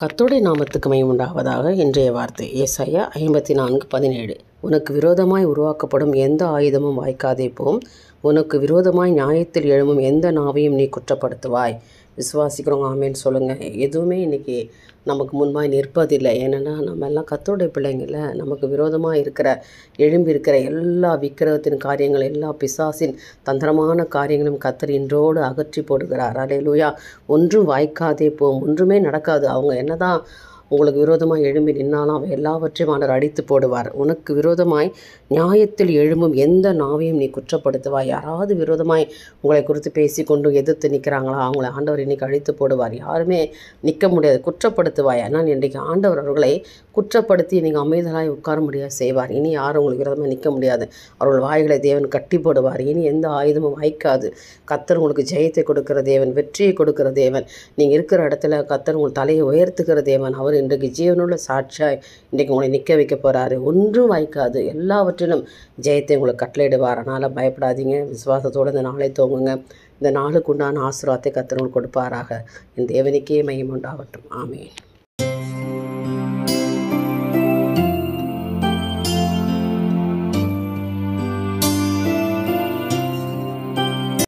கர்த்தருடைய நாமத்துக்கு மகிமை உண்டாவதாக. இன்றைய வார்த்தை ஏசாயா 54:17. உனக்கு விரோதமாய் உருவாக்கப்படும் எந்த ஆயுதமும் வாய்க்காதே போம். உனக்கு விரோதமாய் நியாயத்தில் எழும்பும் எந்த நாவையும் நீ குற்றப்படுத்துவாய். விசுவாசிக்கிறவங்க ஆமேன்னு சொல்லுங்கள். எதுவுமே இன்றைக்கி நமக்கு முன்பாய் நிற்பதில்லை. ஏன்னா நம்ம எல்லாம் கர்த்தருடைய பிள்ளைங்கள. நமக்கு விரோதமாக எழும்பியிருக்கிற எல்லா விக்கிரகத்தின் காரியங்கள், எல்லா பிசாசின் தந்திரமான காரியங்களும் கர்த்தர் இன்றோடு அகற்றி போடுகிறார். அல்லேலூயா. ஒன்றும் வாய்க்காதே போகும். ஒன்றுமே நடக்காது. அவங்க என்னதான் உங்களுக்கு விரோதமாக எழும்பி நின்னாலும் அவை எல்லாவற்றையும் ஆண்டவர் அடித்து போடுவார். உனக்கு விரோதமாய் நியாயத்தில் எழும்பும் எந்த நாவையும் நீ குற்றப்படுத்துவாய். யாராவது விரோதமாய் உங்களை குறித்து பேசிக்கொண்டு எதிர்த்து நிற்கிறாங்களா, அவங்கள ஆண்டவர் இன்றைக்கி அழித்து போடுவார். யாருமே நிற்க முடியாது. குற்றப்படுத்துவாய். ஆனால் இன்றைக்கு ஆண்டவர் அவர்களை குற்றப்படுத்தி நீங்கள் அமைதலாய் உட்கார முடியாது செய்வார். இனி யாரும் உங்களுக்கு விரோதமாக நிற்க முடியாது. அவர்கள் வாய்களை தேவன் கட்டி போடுவார். இனி எந்த ஆயுதமும் வாய்க்காது. கர்த்தர் உங்களுக்கு ஜெயத்தை கொடுக்கிற தேவன், வெற்றியை கொடுக்கிற தேவன். நீங்கள் இருக்கிற இடத்துல கர்த்தர் உங்கள் தலையை உயர்த்துக்கிற தேவன். அவர் இன்றைக்கு ஜீவனுள்ள சாட்சியாய் இன்றைக்கு உங்களை நிற்க வைக்க போகிறாரு. ஒன்றும் வாய்க்காது. எல்லாவற்றிலும் ஜெயத்தை உங்களுக்கு கட்டளையிடுவார். அதனால் பயப்படாதீங்க. விசுவாசத்தோடு இந்த நாளை தோங்குங்க. இந்த நாளுக்கு உண்டான ஆசீர்வாதத்தை கர்த்தர் உங்களுக்கு கொடுப்பாராக. என் தேவனுக்கே மகிமை உண்டாகட்டும். ஆமென்.